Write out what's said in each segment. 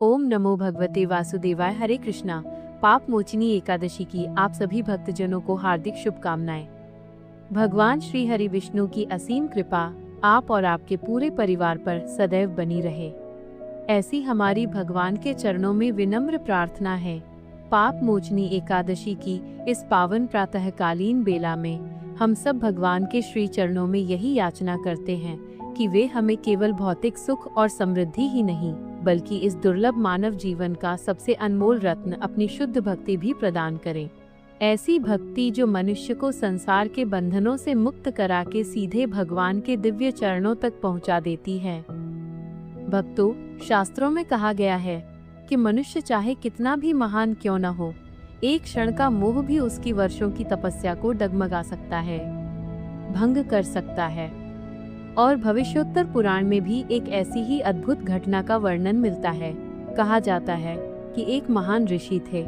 ओम नमो भगवते वासुदेवाय। हरे कृष्णा। पाप मोचिनी एकादशी की आप सभी भक्तजनों को हार्दिक शुभकामनाएं। भगवान श्री हरि विष्णु की असीम कृपा आप और आपके पूरे परिवार पर सदैव बनी रहे, ऐसी हमारी भगवान के चरणों में विनम्र प्रार्थना है। पाप मोचनी एकादशी की इस पावन प्रातःकालीन बेला में हम सब भगवान के श्री चरणों में यही याचना करते हैं कि वे हमें केवल भौतिक सुख और समृद्धि ही नहीं, बल्कि इस दुर्लभ मानव जीवन का सबसे अनमोल रत्न अपनी शुद्ध भक्ति भी प्रदान करें। ऐसी भक्ति जो मनुष्य को संसार के बंधनों से मुक्त करा के सीधे भगवान के दिव्य चरणों तक पहुंचा देती है। भक्तों, शास्त्रों में कहा गया है कि मनुष्य चाहे कितना भी महान क्यों न हो, एक क्षण का मोह भी उसकी वर्षों की तपस्या को डगमगा सकता है, भंग कर सकता है। और भविष्योत्तर पुराण में भी एक ऐसी ही अद्भुत घटना का वर्णन मिलता है। कहा जाता है कि एक महान ऋषि थे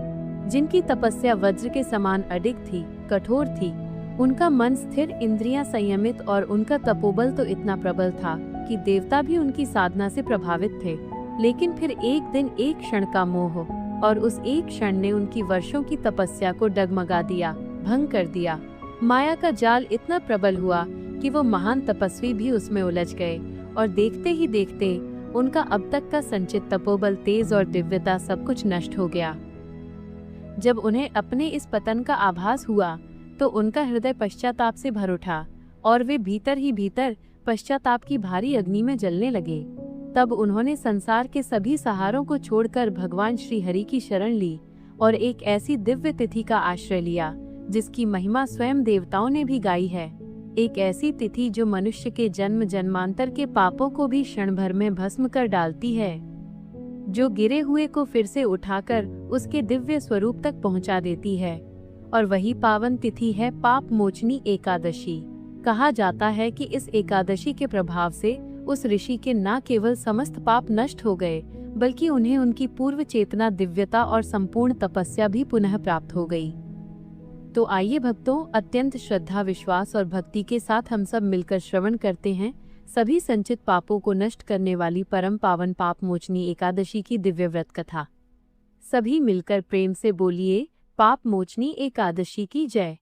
जिनकी तपस्या वज्र के समान अडिग थी, कठोर थी। उनका मन स्थिर, इंद्रियां संयमित और उनका तपोबल तो इतना प्रबल था कि देवता भी उनकी साधना से प्रभावित थे। लेकिन फिर एक दिन एक क्षण का मोह और उस एक क्षण ने उनकी वर्षों की तपस्या को डगमगा दिया, भंग कर दिया। माया का जाल इतना प्रबल हुआ कि वो महान तपस्वी भी उसमें उलझ गए और देखते ही देखते उनका अब तक का संचित तपोबल, तेज और दिव्यता सब कुछ नष्ट हो गया। जब उन्हें अपने इस पतन का आभास हुआ तो उनका हृदय पश्चाताप से भर उठा और वे भीतर ही भीतर पश्चाताप की भारी अग्नि में जलने लगे। तब उन्होंने संसार के सभी सहारों को छोड़कर भगवान श्री हरि की शरण ली और एक ऐसी दिव्य तिथि का आश्रय लिया जिसकी महिमा स्वयं देवताओं ने भी गाई है। एक ऐसी तिथि जो मनुष्य के जन्म जन्मांतर के पापों को भी क्षण भर में भस्म कर डालती है, जो गिरे हुए को फिर से उठाकर उसके दिव्य स्वरूप तक पहुंचा देती है। और वही पावन तिथि है पाप मोचनी एकादशी। कहा जाता है कि इस एकादशी के प्रभाव से उस ऋषि के न केवल समस्त पाप नष्ट हो गए, बल्कि उन्हें उनकी पूर्व चेतना, दिव्यता और संपूर्ण तपस्या भी पुनः प्राप्त हो गई। तो आइए भक्तों, अत्यंत श्रद्धा, विश्वास और भक्ति के साथ हम सब मिलकर श्रवण करते हैं सभी संचित पापों को नष्ट करने वाली परम पावन पाप मोचनी एकादशी की दिव्य व्रत कथा। सभी मिलकर प्रेम से बोलिए, पाप मोचनी एकादशी की जय।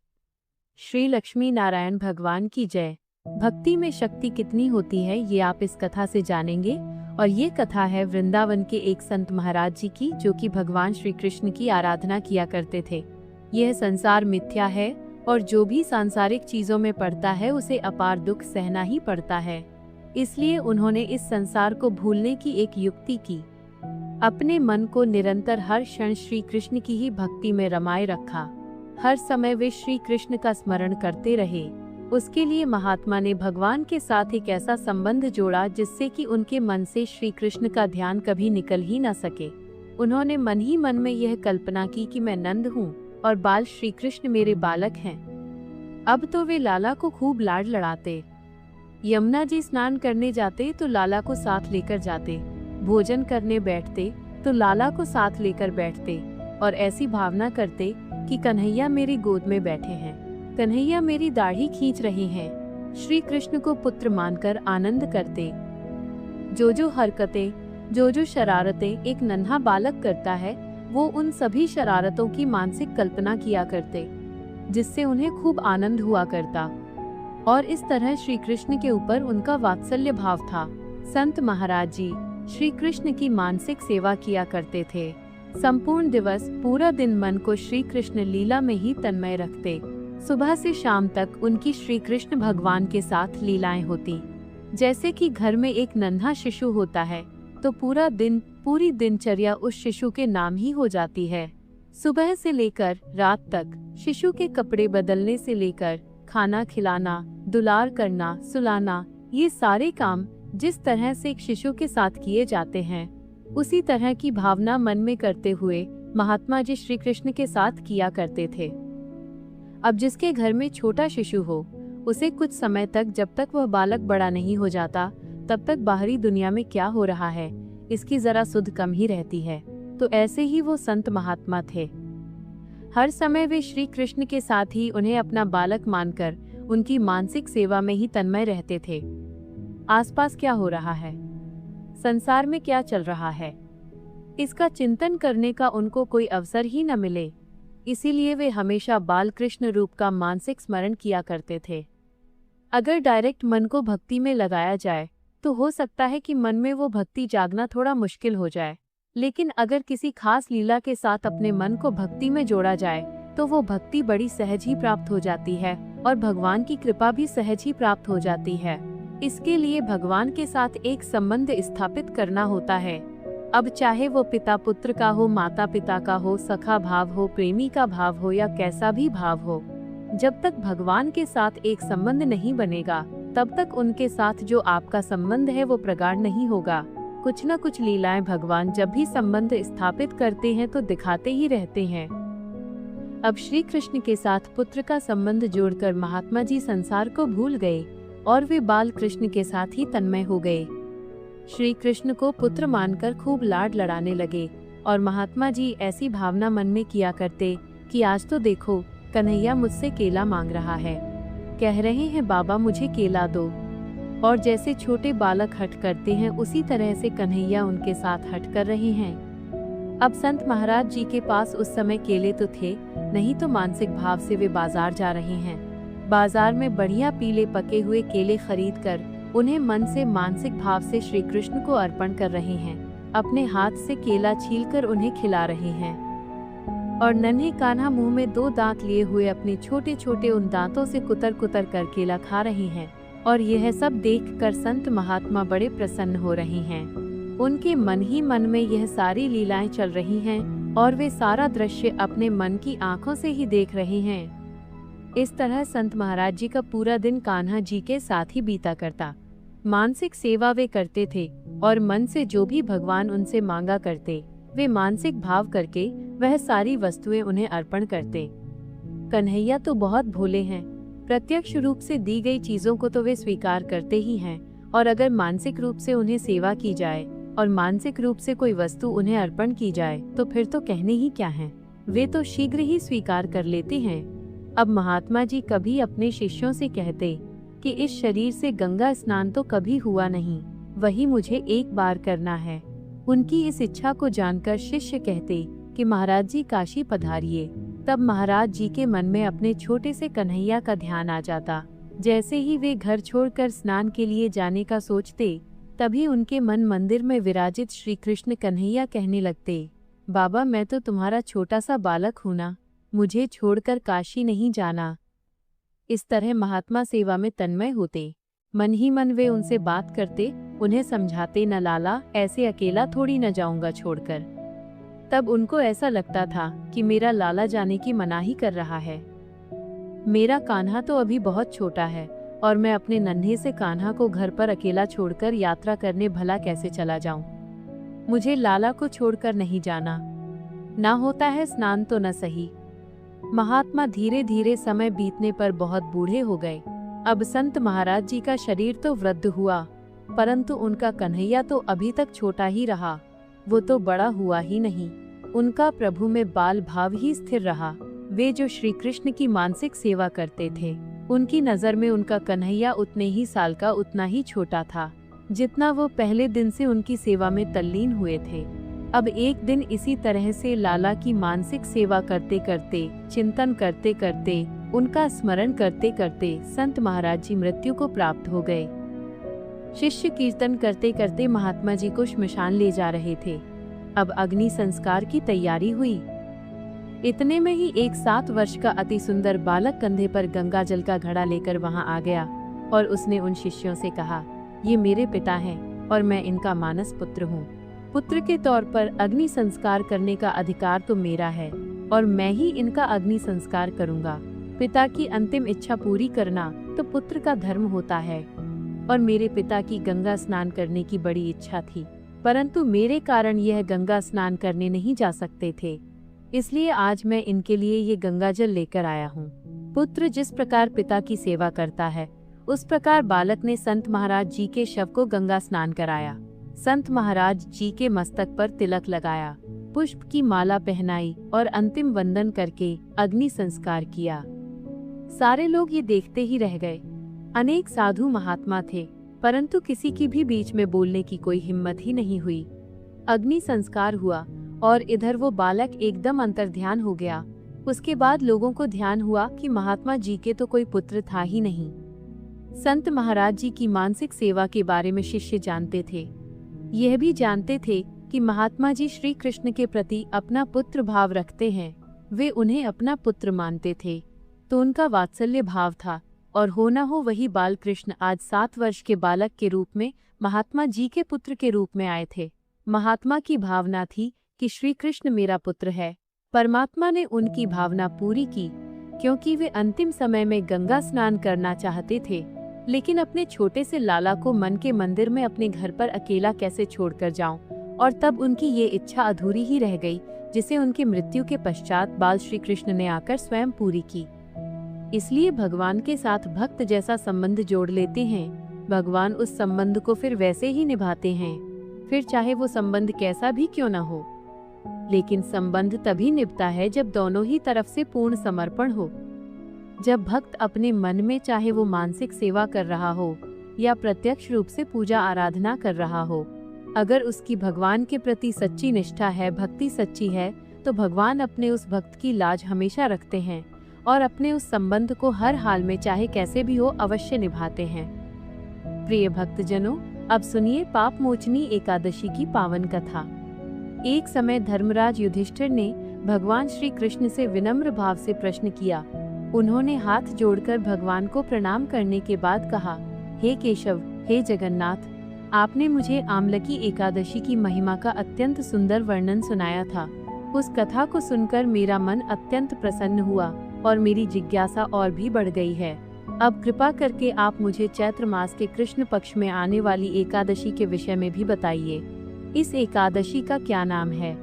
श्री लक्ष्मी नारायण भगवान की जय। भक्ति में शक्ति कितनी होती है ये आप इस कथा से जानेंगे। और ये कथा है वृंदावन के एक संत महाराज जी की, जो कि भगवान श्री कृष्ण की आराधना किया करते थे। यह संसार मिथ्या है और जो भी सांसारिक चीजों में पड़ता है उसे अपार दुख सहना ही पड़ता है। इसलिए उन्होंने इस संसार को भूलने की एक युक्ति की। अपने मन को निरंतर हर क्षण श्री कृष्ण की ही भक्ति में रमाए रखा। हर समय वे श्री कृष्ण का स्मरण करते रहे। उसके लिए महात्मा ने भगवान के साथ एक ऐसा संबंध जोड़ा जिससे कि उनके मन से श्री कृष्ण का ध्यान कभी निकल ही न सके। उन्होंने मन ही मन में यह कल्पना की कि मैं नंद हूँ और बाल श्री कृष्ण मेरे बालक हैं। अब तो वे लाला को खूब लाड लड़ाते। यमुना जी स्नान करने जाते तो लाला को साथ लेकर जाते, भोजन करने बैठते तो लाला को साथ लेकर बैठते और ऐसी भावना करते कि कन्हैया मेरी गोद में बैठे हैं, कन्हैया मेरी दाढ़ी खींच रहे हैं। श्री कृष्ण को पुत्र मानकर आनंद करते। जो जो हरकतें, जो जो शरारतें एक नन्हा बालक करता है, वो उन सभी शरारतों की मानसिक कल्पना किया करते, जिससे उन्हें खूब आनंद हुआ करता। और इस तरह श्री कृष्ण के ऊपर उनका वात्सल्य भाव था। संत महाराज जी श्री कृष्ण की मानसिक सेवा किया करते थे। संपूर्ण दिवस, पूरा दिन मन को श्री कृष्ण लीला में ही तन्मय रखते। सुबह से शाम तक उनकी श्री कृष्ण भगवान के साथ लीलाएं होती। जैसे कि घर में एक नन्हा शिशु होता है तो पूरा दिन, पूरी दिनचर्या उस शिशु के नाम ही हो जाती है। सुबह से लेकर रात तक शिशु के कपड़े बदलने से लेकर खाना खिलाना, दुलार करना, सुलाना, ये सारे काम जिस तरह से एक शिशु के साथ किए जाते हैं, उसी तरह की भावना मन में करते हुए महात्मा जी श्री कृष्ण के साथ किया करते थे। अब जिसके घर में छोटा शिशु हो, उसे कुछ समय तक, जब तक वह बालक बड़ा नहीं हो जाता, तब तक बाहरी दुनिया में क्या हो रहा है इसकी जरा सुध कम ही रहती है। तो ऐसे ही वो संत महात्मा थे। हर समय वे श्री कृष्ण के साथ ही उन्हें अपना बालक मानकर उनकी मानसिक सेवा में ही तन्मय रहते थे। आसपास क्या हो रहा है, संसार में क्या चल रहा है, इसका चिंतन करने का उनको कोई अवसर ही न मिले। इसीलिए वे हमेशा बाल कृष्ण रूप का मानसिक स्मरण किया करते थे। अगर डायरेक्ट मन को भक्ति में लगाया जाए तो हो सकता है कि मन में वो भक्ति जागना थोड़ा मुश्किल हो जाए, लेकिन अगर किसी खास लीला के साथ अपने मन को भक्ति में जोड़ा जाए तो वो भक्ति बड़ी सहज ही प्राप्त हो जाती है और भगवान की कृपा भी सहज ही प्राप्त हो जाती है। इसके लिए भगवान के साथ एक संबंध स्थापित करना होता है। अब चाहे वो पिता पुत्र का हो, माता पिता का हो, सखा भाव हो, प्रेमी का भाव हो या कैसा भी भाव हो, जब तक भगवान के साथ एक संबंध नहीं बनेगा तब तक उनके साथ जो आपका संबंध है वो प्रगाढ़ नहीं होगा। कुछ न कुछ लीलाएं भगवान जब भी संबंध स्थापित करते हैं तो दिखाते ही रहते हैं। अब श्री कृष्ण के साथ पुत्र का संबंध जोड़कर महात्मा जी संसार को भूल गए और वे बाल कृष्ण के साथ ही तन्मय हो गए। श्री कृष्ण को पुत्र मानकर खूब लाड लड़ाने लगे और महात्मा जी ऐसी भावना मन में किया करते कि आज तो देखो कन्हैया मुझसे केला मांग रहा है, कह रहे हैं बाबा मुझे केला दो। और जैसे छोटे बालक हठ करते हैं उसी तरह से कन्हैया उनके साथ हठ कर रहे हैं। अब संत महाराज जी के पास उस समय केले तो थे नहीं, तो मानसिक भाव से वे बाजार जा रहे हैं। बाजार में बढ़िया पीले पके हुए केले खरीद कर उन्हें मन से मानसिक भाव से श्री कृष्ण को अर्पण कर रहे हैं। अपने हाथ से केला छीलकर उन्हें खिला रहे हैं और नन्हे कान्हा मुंह में 2 दांत लिए हुए अपने छोटे छोटे उन दांतों से कुतर कुतर कर केला खा रहे हैं। और यह सब देखकर संत महात्मा बड़े प्रसन्न हो रहे हैं। उनके मन ही मन में यह सारी लीलाएं चल रही हैं और वे सारा दृश्य अपने मन की आंखों से ही देख रहे हैं। इस तरह संत महाराज जी का पूरा दिन कान्हा जी के साथ ही बीता करता। मानसिक सेवा वे करते थे और मन से जो भी भगवान उनसे मांगा करते वे मानसिक भाव करके वह सारी वस्तुएं उन्हें अर्पण करते। कन्हैया तो बहुत भोले हैं, प्रत्यक्ष रूप से दी गई चीजों को तो वे स्वीकार करते ही हैं, और अगर मानसिक रूप से उन्हें सेवा की जाए और मानसिक रूप से कोई वस्तु उन्हें अर्पण की जाए तो फिर तो कहने ही क्या है, वे तो शीघ्र ही स्वीकार कर लेते हैं। अब महात्मा जी कभी अपने शिष्यों से कहते कि इस शरीर से गंगा स्नान तो कभी हुआ नहीं, वही मुझे एक बार करना है। उनकी इस इच्छा को जानकर शिष्य कहते कि महाराज जी काशी पधारिए। तब महाराज जी के मन में अपने छोटे से कन्हैया का ध्यान आ जाता। जैसे ही वे घर छोड़कर स्नान के लिए जाने का सोचते तभी उनके मन मंदिर में विराजित श्री कृष्ण कन्हैया कहने लगते, बाबा मैं तो तुम्हारा छोटा सा बालक हूँ ना, मुझे छोड़कर काशी नहीं जाना। इस तरह महात्मा सेवा में तन्मय होते। मन ही मन वे उनसे बात करते, उन्हें समझाते, न लाला ऐसे अकेला थोड़ी न जाऊंगा छोड़कर। तब उनको ऐसा लगता था कि मेरा लाला जाने की मनाही कर रहा है। मेरा कान्हा तो अभी बहुत छोटा है और मैं अपने नन्हे से कान्हा को घर पर अकेला छोड़कर यात्रा करने भला कैसे चला जाऊं। मुझे लाला को छोड़कर नहीं जाना। ना होता है स्नान तो न सही। महात्मा धीरे धीरे समय बीतने पर बहुत बूढ़े हो गए। अब संत महाराज जी का शरीर तो वृद्ध हुआ, परंतु उनका कन्हैया तो अभी तक छोटा ही रहा। वो तो बड़ा हुआ ही नहीं। उनका प्रभु में बाल भाव ही स्थिर रहा। वे जो श्री कृष्ण की मानसिक सेवा करते थे, उनकी नजर में उनका कन्हैया उतने ही साल का, उतना ही छोटा था जितना वो पहले दिन से उनकी सेवा में तल्लीन हुए थे। अब एक दिन इसी तरह से लाला की मानसिक सेवा करते करते, चिंतन करते करते, उनका स्मरण करते करते संत महाराज जी मृत्यु को प्राप्त हो गए। शिष्य कीर्तन करते करते महात्मा जी को श्मशान ले जा रहे थे। अब अग्नि संस्कार की तैयारी हुई। इतने में ही एक 7 वर्ष का अति सुंदर बालक कंधे पर गंगा जल का घड़ा लेकर वहां आ गया और उसने उन शिष्यों से कहा, ये मेरे पिता हैं और मैं इनका मानस पुत्र हूँ। पुत्र के तौर पर अग्नि संस्कार करने का अधिकार तो मेरा है और मैं ही इनका अग्नि संस्कार करूँगा। पिता की अंतिम इच्छा पूरी करना तो पुत्र का धर्म होता है और मेरे पिता की गंगा स्नान करने की बड़ी इच्छा थी, परंतु मेरे कारण यह गंगा स्नान करने नहीं जा सकते थे, इसलिए आज मैं इनके लिए ये गंगा जल लेकर आया हूँ। पुत्र जिस प्रकार पिता की सेवा करता है, उस प्रकार बालक ने संत महाराज जी के शव को गंगा स्नान कराया। संत महाराज जी के मस्तक पर तिलक लगाया, पुष्प की माला पहनाई और अंतिम वंदन करके अग्नि संस्कार किया। सारे लोग ये देखते ही रह गए। अनेक साधु महात्मा थे, परंतु किसी की भी बीच में बोलने की कोई हिम्मत ही नहीं हुई। अग्नि संस्कार हुआ और इधर वो बालक एकदम अंतर्ध्यान हो गया। उसके बाद लोगों को ध्यान हुआ कि महात्मा जी के तो कोई पुत्र था ही नहीं। संत महाराज जी की मानसिक सेवा के बारे में शिष्य जानते थे। यह भी जानते थे कि महात्मा जी श्री कृष्ण के प्रति अपना पुत्र भाव रखते हैं। वे उन्हें अपना पुत्र मानते थे, तो उनका वात्सल्य भाव था, और हो न हो वही बाल कृष्ण आज 7 वर्ष के बालक के रूप में महात्मा जी के पुत्र के रूप में आए थे। महात्मा की भावना थी कि श्री कृष्ण मेरा पुत्र है। परमात्मा ने उनकी भावना पूरी की, क्योंकि वे अंतिम समय में गंगा स्नान करना चाहते थे, लेकिन अपने छोटे से लाला को मन के मंदिर में अपने घर पर अकेला कैसे छोड़कर जाऊं, और तब उनकी ये इच्छा अधूरी ही रह गई, जिसे उनकी मृत्यु के पश्चात बाल श्री कृष्ण ने आकर स्वयं पूरी की। इसलिए भगवान के साथ भक्त जैसा संबंध जोड़ लेते हैं, भगवान उस संबंध को फिर वैसे ही निभाते हैं, फिर चाहे वो संबंध कैसा भी क्यों न हो। लेकिन संबंध तभी निभता है जब दोनों ही तरफ से पूर्ण समर्पण हो। जब भक्त अपने मन में, चाहे वो मानसिक सेवा कर रहा हो या प्रत्यक्ष रूप से पूजा आराधना कर रहा हो, अगर उसकी भगवान के प्रति सच्ची निष्ठा है, भक्ति सच्ची है, तो भगवान अपने उस भक्त की लाज हमेशा रखते हैं और अपने उस संबंध को हर हाल में, चाहे कैसे भी हो, अवश्य निभाते हैं। प्रिय भक्तजनों, अब सुनिए पाप मोचनी एकादशी की पावन कथा। एक समय धर्मराज युधिष्ठिर ने भगवान श्री कृष्ण से विनम्र भाव से प्रश्न किया। उन्होंने हाथ जोड़कर भगवान को प्रणाम करने के बाद कहा, हे केशव, हे जगन्नाथ, आपने मुझे आमलकी एकादशी की महिमा का अत्यंत सुंदर वर्णन सुनाया था। उस कथा को सुनकर मेरा मन अत्यंत प्रसन्न हुआ और मेरी जिज्ञासा और भी बढ़ गई है। अब कृपा करके आप मुझे चैत्र मास के कृष्ण पक्ष में आने वाली एकादशी के विषय में भी बताइए। इस एकादशी का क्या नाम है,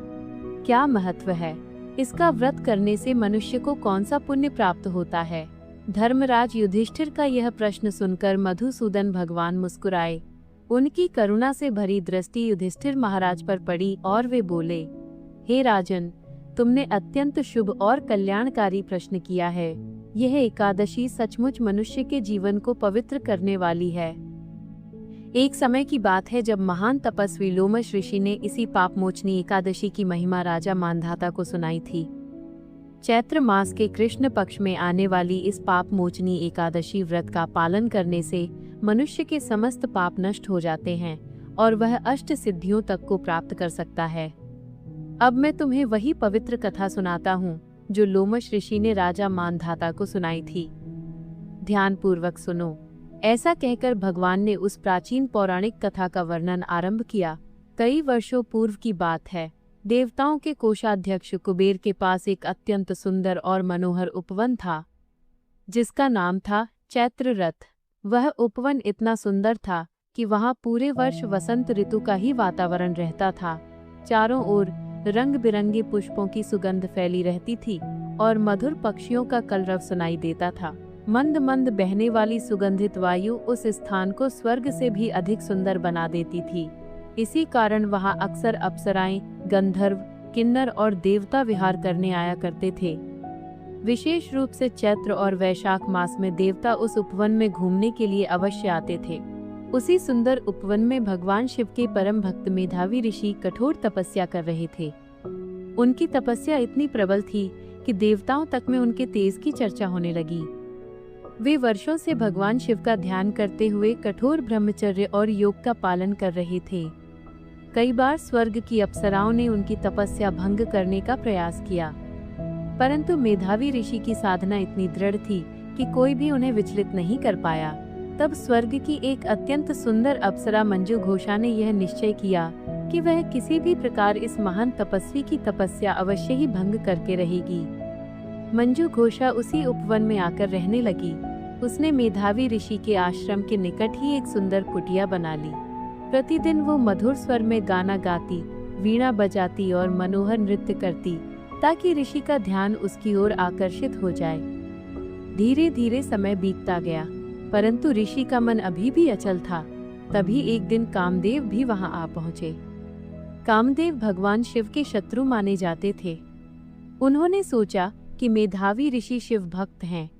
क्या महत्व है, इसका व्रत करने से मनुष्य को कौन सा पुण्य प्राप्त होता है। धर्मराज युधिष्ठिर का यह प्रश्न सुनकर मधुसूदन भगवान मुस्कुराए। उनकी करुणा से भरी दृष्टि युधिष्ठिर महाराज पर पड़ी और वे बोले, हे राजन, तुमने अत्यंत शुभ और कल्याणकारी प्रश्न किया है। यह एकादशी सचमुच मनुष्य के जीवन को पवित्र करने वाली है। एक समय की बात है जब महान तपस्वी लोमश ऋषि ने इसी पापमोचनी एकादशी की महिमा राजा मांधाता को सुनाई थी। चैत्र मास के कृष्ण पक्ष में आने वाली इस पापमोचनी एकादशी व्रत का पालन करने से मनुष्य के समस्त पाप नष्ट हो जाते हैं और वह अष्ट सिद्धियों तक को प्राप्त कर सकता है। अब मैं तुम्हें वही पवित्र कथा सुनाता हूँ जो लोमश ऋषि ने राजा मांधाता को सुनाई थी। ध्यान पूर्वक सुनो। ऐसा कहकर भगवान ने उस प्राचीन पौराणिक कथा का वर्णन आरंभ किया। कई वर्षों पूर्व की बात है। देवताओं के कोषाध्यक्ष कुबेर के पास एक अत्यंत सुंदर और मनोहर उपवन था, जिसका नाम था चैत्र रथ। वह उपवन इतना सुंदर था कि वहां पूरे वर्ष वसंत ऋतु का ही वातावरण रहता था। चारों ओर रंग बिरंगे पुष्पों की सुगंध फैली रहती थी और मधुर पक्षियों का कलरव सुनाई देता था। मंद मंद बहने वाली सुगंधित वायु उस स्थान को स्वर्ग से भी अधिक सुंदर बना देती थी। इसी कारण वहां अक्सर अप्सराएं, गंधर्व, किन्नर और देवता विहार करने आया करते थे। विशेष रूप से चैत्र और वैशाख मास में देवता उस उपवन में घूमने के लिए अवश्य आते थे। उसी सुंदर उपवन में भगवान शिव के परम भक्त मेधावी ऋषि कठोर तपस्या कर रहे थे। उनकी तपस्या इतनी प्रबल थी कि देवताओं तक में उनके तेज की चर्चा होने लगी। वे वर्षों से भगवान शिव का ध्यान करते हुए कठोर ब्रह्मचर्य और योग का पालन कर रहे थे। कई बार स्वर्ग की अप्सराओं ने उनकी तपस्या भंग करने का प्रयास किया, परंतु मेधावी ऋषि की साधना इतनी दृढ़ थी कि कोई भी उन्हें विचलित नहीं कर पाया। तब स्वर्ग की एक अत्यंत सुंदर अप्सरा मंजू घोषा ने यह निश्चय किया कि वह किसी भी प्रकार इस महान तपस्वी की तपस्या अवश्य ही भंग करके रहेगी। मंजू घोषा उसी उपवन में आकर रहने लगी। उसने मेधावी ऋषि के आश्रम के निकट ही एक सुंदर कुटिया बना ली। प्रतिदिन वो मधुर स्वर में गाना गाती, वीणा बजाती और मनोहर नृत्य करती, ताकि ऋषि का ध्यान उसकी ओर आकर्षित हो जाए। धीरे धीरे समय बीतता गया, परंतु ऋषि का मन अभी भी अचल था। तभी एक दिन कामदेव भी वहां आ पहुंचे। कामदेव भगवान शिव के शत्रु माने जाते थे। उन्होंने सोचा कि मेधावी ऋषि शिव भक्त हैं,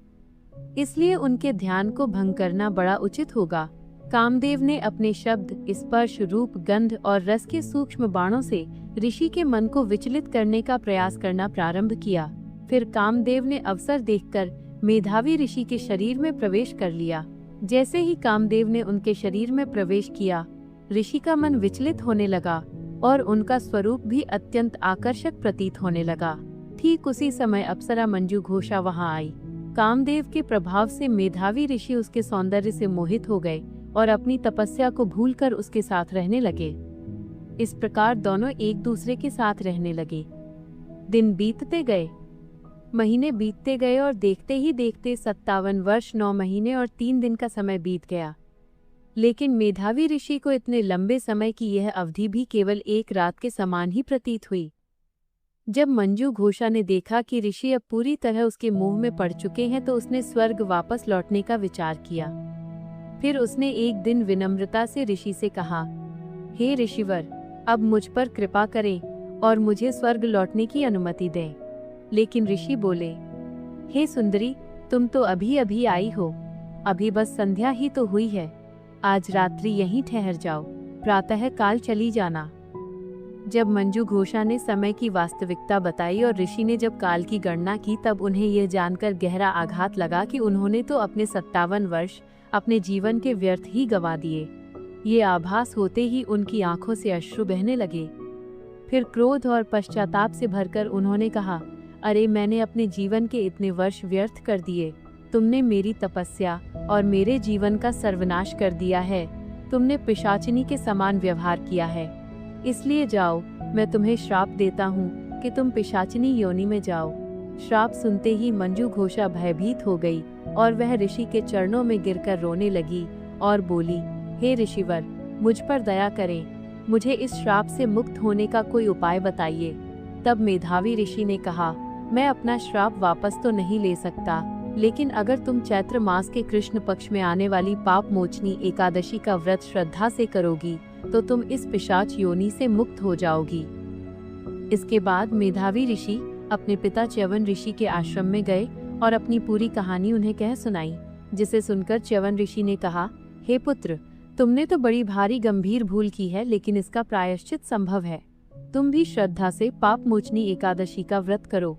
इसलिए उनके ध्यान को भंग करना बड़ा उचित होगा। कामदेव ने अपने शब्द, स्पर्श, रूप, गंध और रस के सूक्ष्म बाणों से ऋषि के मन को विचलित करने का प्रयास करना प्रारंभ किया। फिर कामदेव ने अवसर देखकर मेधावी ऋषि के शरीर में प्रवेश कर लिया। जैसे ही कामदेव ने उनके शरीर में प्रवेश किया, ऋषि का मन विचलित होने लगा और उनका स्वरूप भी अत्यंत आकर्षक प्रतीत होने लगा। ठीक उसी समय अप्सरा मंजू घोषा वहां आई। कामदेव के प्रभाव से मेधावी ऋषि उसके सौंदर्य से मोहित हो गए और अपनी तपस्या को भूलकर उसके साथ रहने लगे। इस प्रकार दोनों एक दूसरे के साथ रहने लगे। दिन बीतते गए, महीने बीतते गए और देखते ही देखते 57 वर्ष 9 महीने और 3 दिन का समय बीत गया। लेकिन मेधावी ऋषि को इतने लंबे समय की यह अवधि भी केवल एक रात के समान ही प्रतीत हुई। जब मंजू घोषा ने देखा कि ऋषि अब पूरी तरह उसके मोह में पड़ चुके हैं, तो उसने स्वर्ग वापस लौटने का विचार किया। फिर उसने एक दिन विनम्रता से ऋषि से कहा, हे ऋषिवर, अब मुझ पर कृपा करें और मुझे स्वर्ग लौटने की अनुमति दें। लेकिन ऋषि बोले, हे सुंदरी, तुम तो अभी अभी आई हो, अभी बस संध्या ही तो हुई है। आज रात्रि यहीं ठहर जाओ, प्रातः काल चली जाना। जब मंजू घोषा ने समय की वास्तविकता बताई और ऋषि ने जब काल की गणना की, तब उन्हें यह जानकर गहरा आघात लगा कि उन्होंने तो अपने 57 वर्ष अपने जीवन के व्यर्थ ही गंवा दिए। ये आभास होते ही उनकी आंखों से अश्रु बहने लगे। फिर क्रोध और पश्चाताप से भरकर उन्होंने कहा, अरे, मैंने अपने जीवन के इतने वर्ष व्यर्थ कर दिए। तुमने मेरी तपस्या और मेरे जीवन का सर्वनाश कर दिया है। तुमने पिशाचिनी के समान व्यवहार किया है। इसलिए जाओ, मैं तुम्हें श्राप देता हूँ कि तुम पिशाचिनी योनि में जाओ। श्राप सुनते ही मंजू घोषा भयभीत हो गई और वह ऋषि के चरणों में गिरकर रोने लगी और बोली, हे ऋषिवर, मुझ पर दया करें, मुझे इस श्राप से मुक्त होने का कोई उपाय बताइए। तब मेधावी ऋषि ने कहा, मैं अपना श्राप वापस तो नहीं ले सकता, लेकिन अगर तुम चैत्र मास के कृष्ण पक्ष में आने वाली पाप मोचनी एकादशी का व्रत श्रद्धा से करोगी तो तुम इस पिशाच योनि से मुक्त हो जाओगी। इसके बाद मेधावी ऋषि अपने पिता च्यवन ऋषि के आश्रम में गए और अपनी पूरी कहानी उन्हें कह सुनाई, जिसे सुनकर च्यवन ऋषि ने कहा, हे पुत्र, तुमने तो बड़ी भारी गंभीर भूल की है, लेकिन इसका प्रायश्चित संभव है। तुम भी श्रद्धा से पाप मोचनी एकादशी का व्रत करो,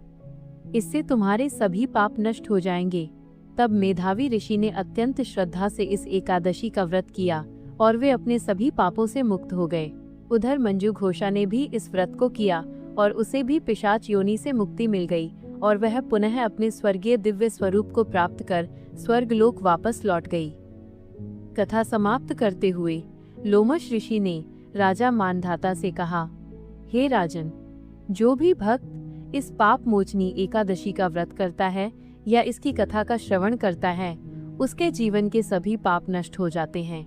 इससे तुम्हारे सभी पाप नष्ट हो जाएंगे। तब मेधावी ऋषि ने अत्यंत श्रद्धा से इस एकादशी का व्रत किया और वे अपने सभी पापों से मुक्त हो गए। उधर मंजू घोषा ने भी इस व्रत को किया और उसे भी पिशाच योनि से मुक्ति मिल गई और वह पुनः अपने स्वर्गीय दिव्य स्वरूप को प्राप्त कर स्वर्गलोक वापस लौट गई। कथा समाप्त करते हुए लोमश ऋषि ने राजा मानधाता से कहा, हे राजन, जो भी भक्त इस पाप मोचनी एकादशी का व्रत करता है या इसकी कथा का श्रवण करता है, उसके जीवन के सभी पाप नष्ट हो जाते हैं।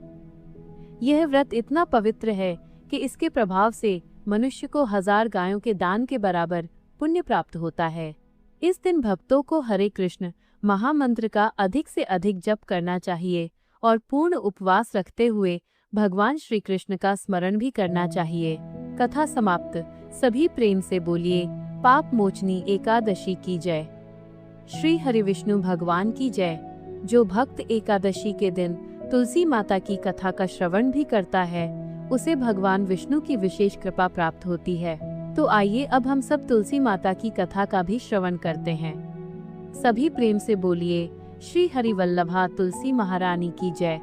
यह व्रत इतना पवित्र है कि इसके प्रभाव से मनुष्य को 1000 गायों के दान के बराबर पुण्य प्राप्त होता है। इस दिन भक्तों को हरे कृष्ण महामंत्र का अधिक से अधिक जप करना चाहिए और पूर्ण उपवास रखते हुए भगवान श्री कृष्ण का स्मरण भी करना चाहिए। कथा समाप्त। सभी प्रेम से बोलिए, पाप मोचनी एकादशी की जय। श्री हरि विष्णु भगवान की जय। जो भक्त एकादशी के दिन तुलसी माता की कथा का श्रवण भी करता है, उसे भगवान विष्णु की विशेष कृपा प्राप्त होती है। तो आइए अब हम सब तुलसी माता की कथा का भी श्रवण करते हैं। सभी प्रेम से बोलिए, श्री हरि वल्लभा तुलसी महारानी की जय।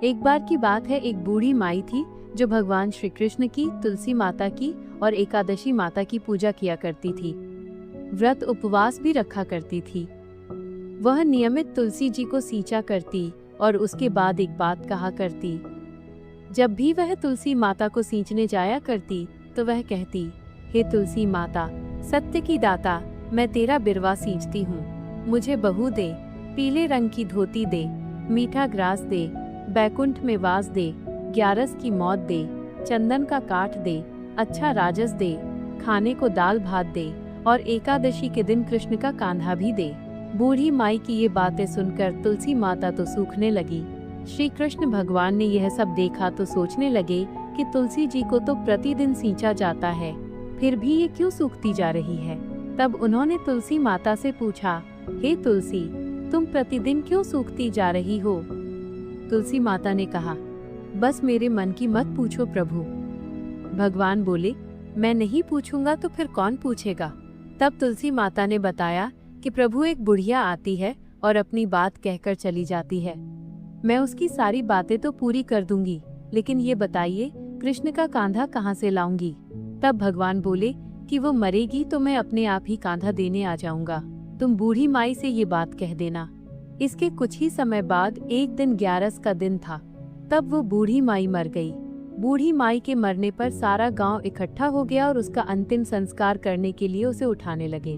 एक बार की बात है, एक बूढ़ी माई थी जो भगवान श्री कृष्ण की, तुलसी माता की और एकादशी माता की पूजा किया करती थी। व्रत उपवास भी रखा करती थी। वह नियमित तुलसी जी को सींचा करती और उसके बाद एक बात कहा करती। जब भी वह तुलसी माता को सींचने जाया करती तो वह कहती, हे तुलसी माता, सत्य की दाता, मैं तेरा बिरवा सींचती हूँ। मुझे बहू दे, पीले रंग की धोती दे, मीठा ग्रास दे, बैकुंठ में वास दे, 11 की मौत दे, चंदन का काठ दे, अच्छा राजस दे, खाने को दाल भात दे और एकादशी के दिन कृष्ण का कांधा भी दे। बूढ़ी माई की ये बातें सुनकर तुलसी माता तो सूखने लगी। श्री कृष्ण भगवान ने यह सब देखा तो सोचने लगे कि तुलसी जी को तो प्रतिदिन सींचा जाता है, फिर भी ये क्यों सूखती जा रही है। तब उन्होंने तुलसी माता से पूछा, हे तुलसी, तुम प्रतिदिन क्यों सूखती जा रही हो? तुलसी माता ने कहा, बस मेरे मन की मत पूछो प्रभु। भगवान बोले, मैं नहीं पूछूंगा तो फिर कौन पूछेगा। तब तुलसी माता ने बताया कि प्रभु एक बुढ़िया आती है और अपनी बात कहकर चली जाती है। मैं उसकी सारी बातें तो पूरी कर दूंगी, लेकिन ये बताइए कृष्ण का कांधा कहाँ से लाऊंगी। तब भगवान बोले कि वो मरेगी तो मैं अपने आप ही कांधा देने आ जाऊंगा। तुम बूढ़ी माई से ये बात कह देना। इसके कुछ ही समय बाद एक दिन 11 का दिन था। तब वो बूढ़ी माई मर गई। बूढ़ी माई के मरने पर सारा गांव इकट्ठा हो गया और उसका अंतिम संस्कार करने के लिए उसे उठाने लगे।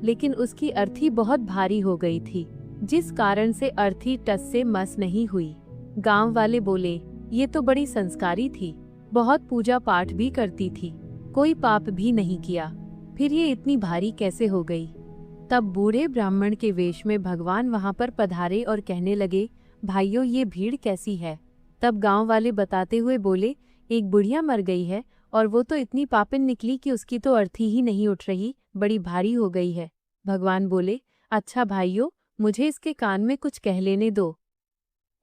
लेकिन उसकी अर्थी बहुत भारी हो गई थी, जिस कारण से अर्थी टस से मस नहीं हुई। गांव वाले बोले, ये तो बड़ी संस्कारी थी, बहुत पूजा पाठ भी करती थी, कोई पाप भी नहीं किया, फिर ये इतनी भारी कैसे हो गई। तब बूढ़े ब्राह्मण के वेश में भगवान वहां पर पधारे और कहने लगे, भाइयों ये भीड़ कैसी है। तब गांव वाले बताते हुए बोले, एक बुढ़िया मर गई है और वो तो इतनी पापिन निकली कि उसकी तो अर्थी ही नहीं उठ रही, बड़ी भारी हो गई है। भगवान बोले, अच्छा भाइयों, मुझे इसके कान में कुछ कह लेने दो,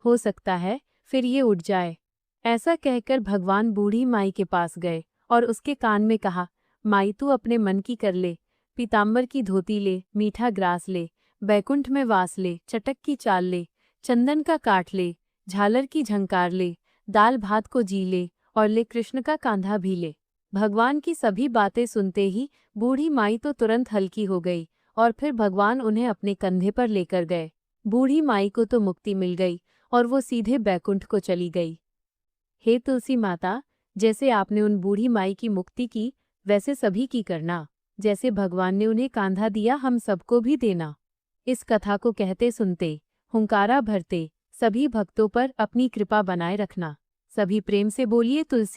हो सकता है फिर ये उठ जाए। ऐसा कहकर भगवान बूढ़ी माई के पास गए और उसके कान में कहा, माई तू अपने मन की कर ले, पीताम्बर की धोती ले, मीठा ग्रास ले, बैकुंठ में वास ले, चटक की चाल ले, चंदन का काठ ले, झालर की झंकार ले, दाल भात को जी ले और ले कृष्ण का कांधा भी ले। भगवान की सभी बातें सुनते ही बूढ़ी माई तो तुरंत हल्की हो गई और फिर भगवान उन्हें अपने कंधे पर लेकर गए। बूढ़ी माई को तो मुक्ति मिल गई और वो सीधे बैकुंठ को चली गई। हे तुलसी माता, जैसे आपने उन बूढ़ी माई की मुक्ति की, वैसे सभी की करना। जैसे भगवान ने उन्हें कांधा दिया, हम सबको भी देना। इस कथा को कहते सुनते, हुंकारा भरते सभी भक्तों पर अपनी कृपा बनाए रखना। सभी प्रेम से बोलिए तुलसी